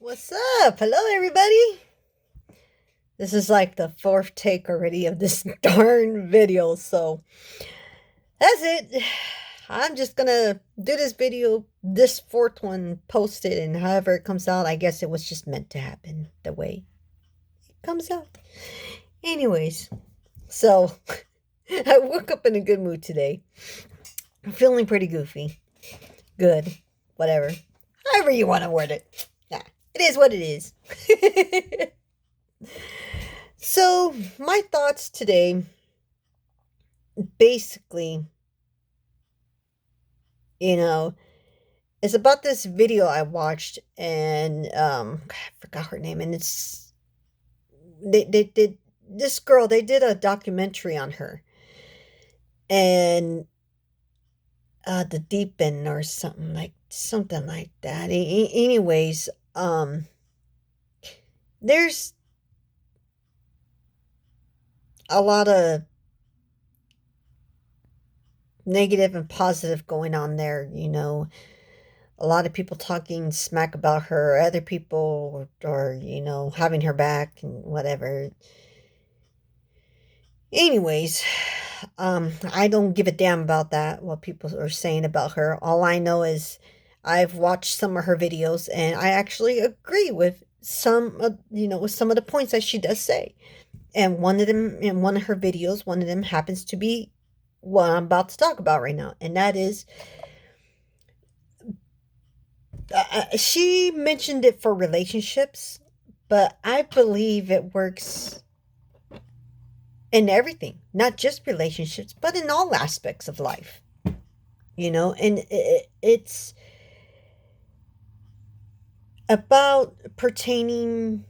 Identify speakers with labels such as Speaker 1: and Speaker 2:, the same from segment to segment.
Speaker 1: What's up? Hello, everybody. This is like the fourth take already of this darn video, so that's it. I'm just gonna do this video, this fourth one, post it, and however it comes out, I guess it was just meant to happen the way it comes out. Anyways, so I woke up in a good mood today. I'm feeling pretty goofy. Good. Whatever. However you want to word it. Nah, it is what it is. So, my thoughts today basically, you know, is about this video I watched, and I forgot her name, and they did this girl, they did a documentary on her, and the deep end or something like that. Anyways, there's a lot of negative and positive going on there, a lot of people talking smack about her, other people or having her back and whatever. Anyways, I don't give a damn about that, what people are saying about her. All I know is I've watched some of her videos and I actually agree with with some of the points that she does say. And one of them, in one of her videos, one of them happens to be what I'm about to talk about right now. And that is, she mentioned it for relationships, but I believe it works in everything, not just relationships, but in all aspects of life, and it's about pertaining,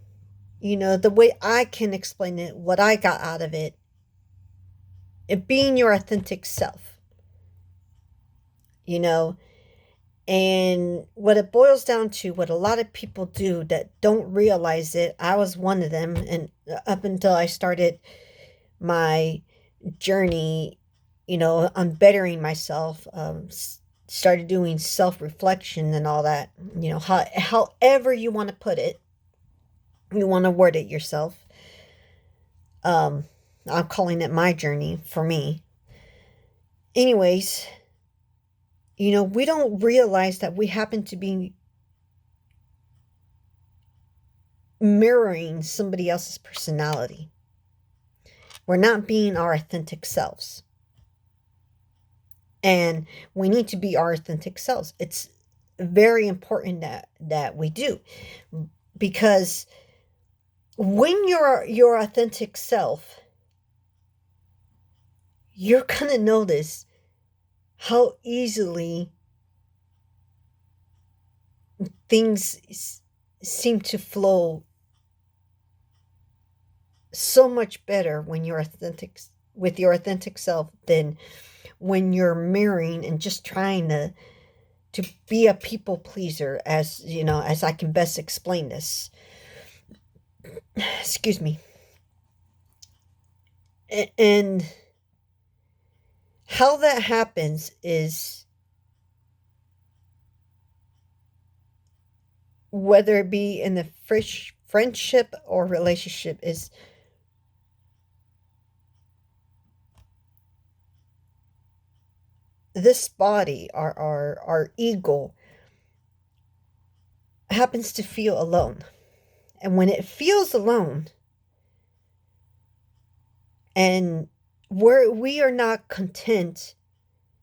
Speaker 1: the way I can explain it, what I got out of it being your authentic self, you know, and what it boils down to, what a lot of people do that don't realize it. I was one of them, and up until I started my journey, on bettering myself, started doing self-reflection and all that, however you want to put it, you want to word it yourself. um I'm calling it my journey for me. Anyways, we don't realize that we happen to be mirroring somebody else's personality. We're not being our authentic selves. And we need to be our authentic selves. It's very important that we do, because when you're your authentic self, you're going to notice how easily things seem to flow so much better when you're authentic with your authentic self than when you're mirroring and just trying to be a people pleaser, as I can best explain this. Excuse me. And how that happens is, whether it be in the friendship or relationship, is this body, our ego, happens to feel alone. And when it feels alone, and we are not content,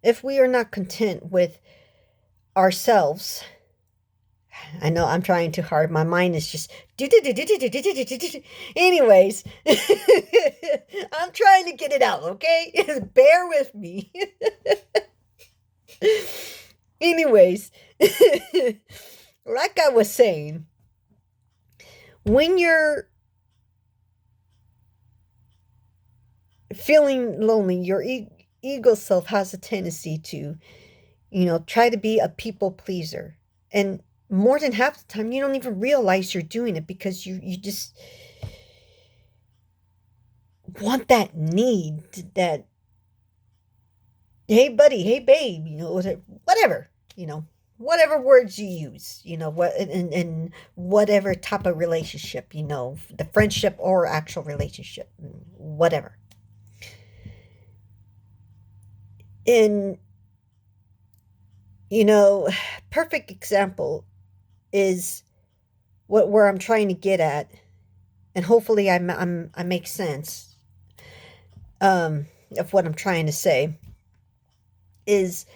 Speaker 1: if we are not content with ourselves, I know I'm trying too hard. My mind is just. Anyways, I'm trying to get it out, okay? Bear with me. Anyways, like I was saying, when you're feeling lonely, your ego self has a tendency to, try to be a people pleaser. And more than half the time, you don't even realize you're doing it, because you just want that need, that, hey buddy, hey babe, whatever, whatever words you use, what in whatever type of relationship, the friendship or actual relationship, whatever. And perfect example is where I'm trying to get at, and hopefully I make sense of what I'm trying to say, is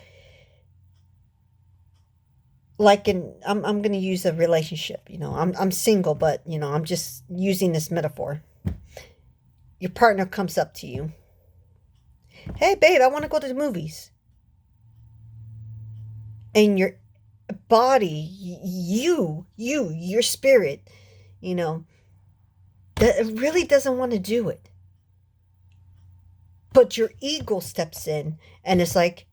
Speaker 1: like I'm going to use a relationship. I'm single, but I'm just using this metaphor. Your partner comes up to you. Hey babe, I want to go to the movies. And your body, your spirit, that really doesn't want to do it. But your ego steps in and it's like,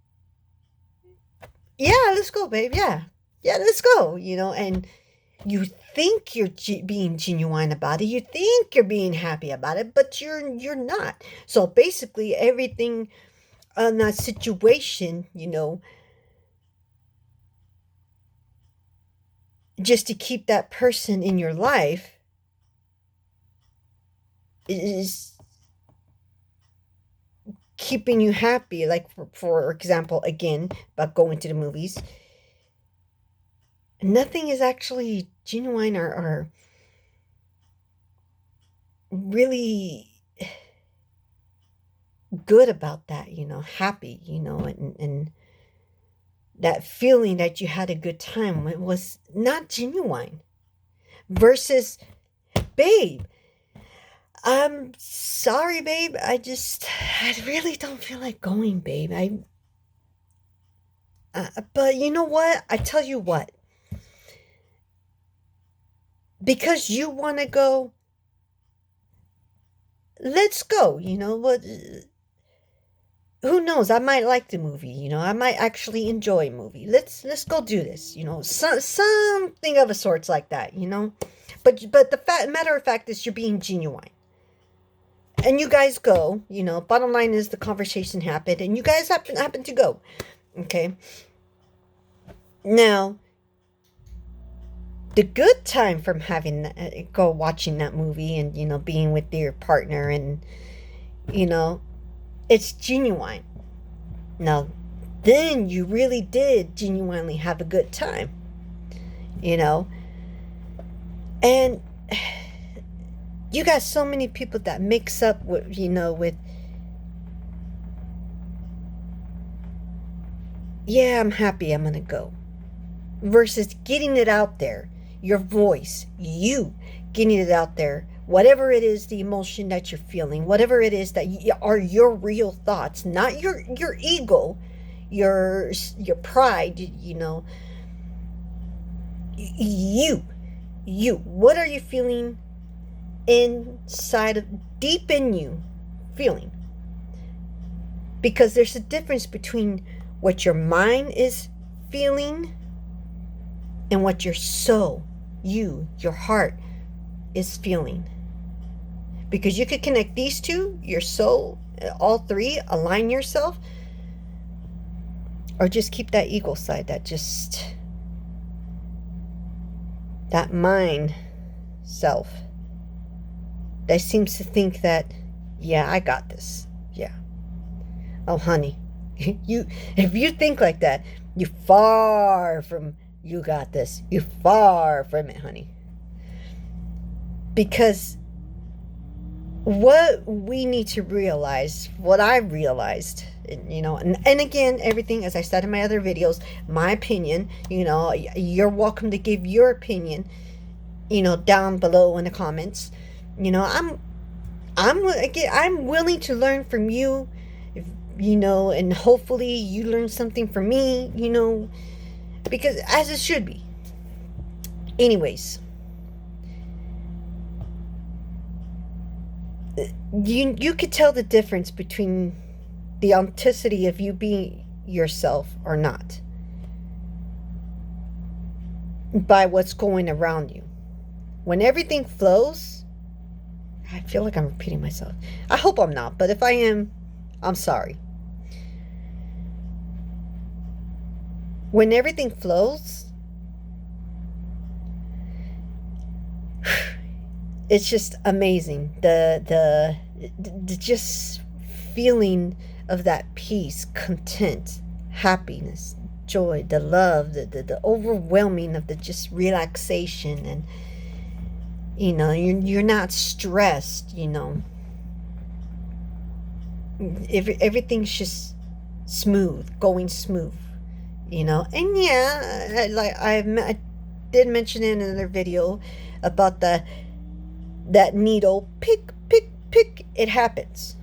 Speaker 1: yeah, let's go, babe. Yeah, let's go. And you think you're being genuine about it. You think you're being happy about it, but you're not. So basically, everything on that situation, just to keep that person in your life is keeping you happy. Like for example, again, about going to the movies, nothing is actually genuine or really good about that, happy, and that feeling that you had a good time. It was not genuine. Versus, babe, I'm sorry, babe, I really don't feel like going, babe. But you know what? I tell you what, because you want to go, let's go. What? Who knows? I might like the movie. I might actually enjoy a movie. Let's go do this. Something of a sorts like that. But the matter of fact is, you're being genuine, and you guys go. Bottom line is the conversation happened, and you guys happen to go. Okay. Now, the good time from having go watching that movie and being with your partner, and it's genuine. Now, then you really did genuinely have a good time, and you got so many people that mix up with yeah, I'm happy, I'm gonna go, versus getting it out there, your voice, you getting it out there, whatever it is, the emotion that you're feeling, whatever it is that are your real thoughts, not your ego, your pride, you, what are you feeling inside of, deep in you, feeling? Because there's a difference between what your mind is feeling and what your soul, your heart, is feeling. Because you could connect these two, your soul, all three, align yourself, or just keep that ego side, that mind self that seems to think that, yeah, I got this. Yeah. Oh, honey, if you think like that, you're far from you got this. You're far from it, honey. Because what we need to realize, what I realized, and again, everything, as I said in my other videos, my opinion, you're welcome to give your opinion, down below in the comments. I'm willing to learn from you, and hopefully you learn something from me, because as it should be. Anyways, you could tell the difference between the authenticity of you being yourself or not by what's going around you. When everything flows, I feel like I'm repeating myself. I hope I'm not, but if I am, I'm sorry. when everything flows, it's just amazing. The just feeling of that peace, content, happiness, joy, the love, the overwhelming of the just relaxation, and you're not stressed. Everything's just smooth, going smooth. And yeah, like I did mention in another video about that needle pick pick pick. It happens.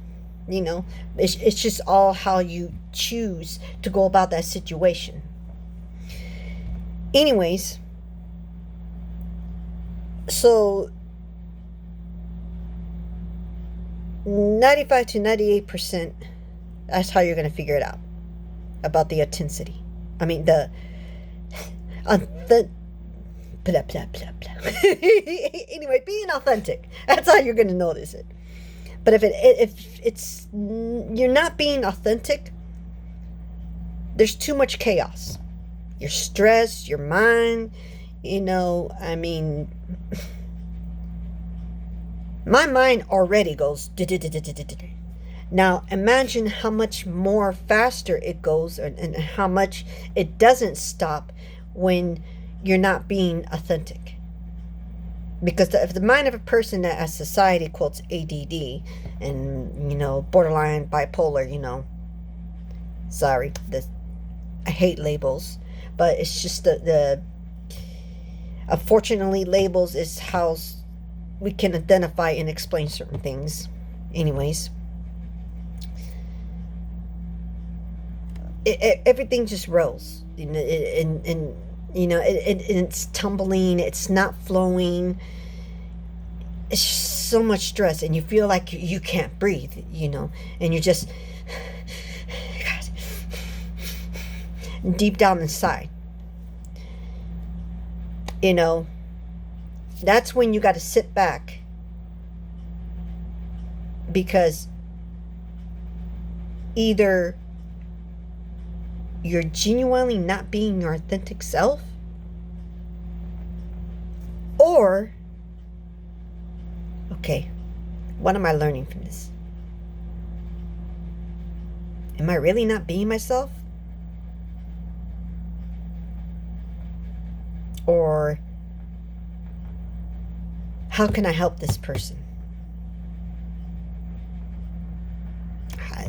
Speaker 1: It's just all how you choose to go about that situation. Anyways, so 95 to 98%, that's how you're going to figure it out about the intensity. I mean, the blah, blah, blah, blah. Anyway, being authentic, that's how you're going to notice it. But if it's you're not being authentic, there's too much chaos. Your stress, your mind, I mean, my mind already goes. Now imagine how much more faster it goes, and how much it doesn't stop when you're not being authentic. Because if the mind of a person that, as society quotes, ADD and borderline bipolar, sorry, I hate labels, but it's just the unfortunately, labels is how we can identify and explain certain things. Anyways, everything just rolls, and it's tumbling, it's not flowing. It's just so much stress, and you feel like you can't breathe, and you're just God, deep down inside. That's when you got to sit back, because either you're genuinely not being your authentic self, or, okay, what am I learning from this? Am I really not being myself? Or how can I help this person?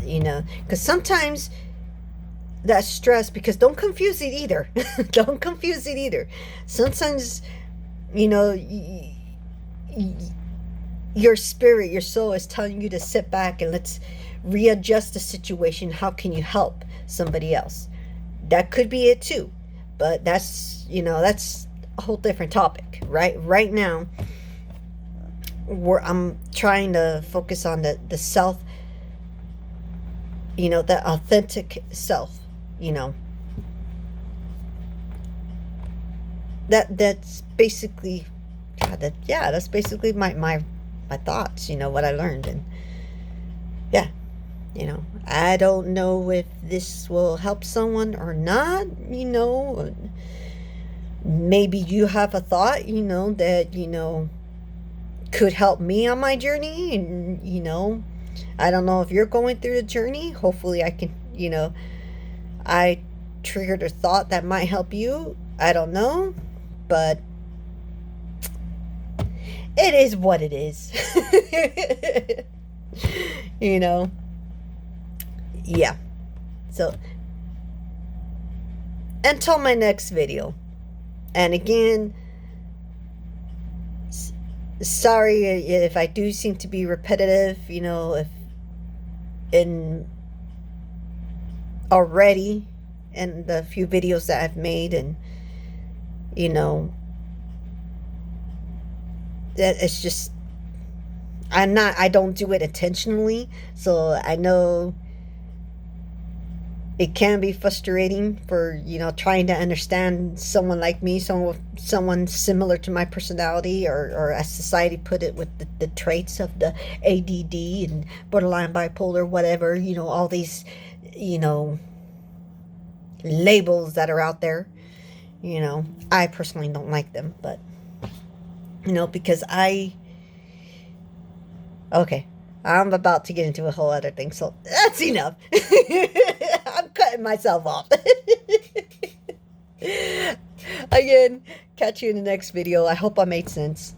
Speaker 1: Because sometimes that stress, because don't confuse it either. Don't confuse it either. Sometimes, your spirit, your soul is telling you to sit back and let's readjust the situation. How can you help somebody else? That could be it too. But that's a whole different topic. Right now, I'm trying to focus on the self, the authentic self, that's basically, God, that's basically my thoughts, what I learned. And yeah, I don't know if this will help someone or not. Maybe you have a thought, that could help me on my journey. And I don't know if you're going through the journey. Hopefully I can, I triggered a thought that might help you. I don't know, but it is what it is. Yeah. So until my next video, and again, sorry if I do seem to be repetitive, if in already in the few videos that I've made, and that it's just, I don't do it intentionally, so I know it can be frustrating for trying to understand someone like me, someone similar to my personality, or as society put it, with the traits of the ADD and borderline bipolar, whatever, all these labels that are out there. You know, I personally don't like them, but, you know, because okay, I'm about to get into a whole other thing, so that's enough. I'm cutting myself off. Again, catch you in the next video. I hope I made sense.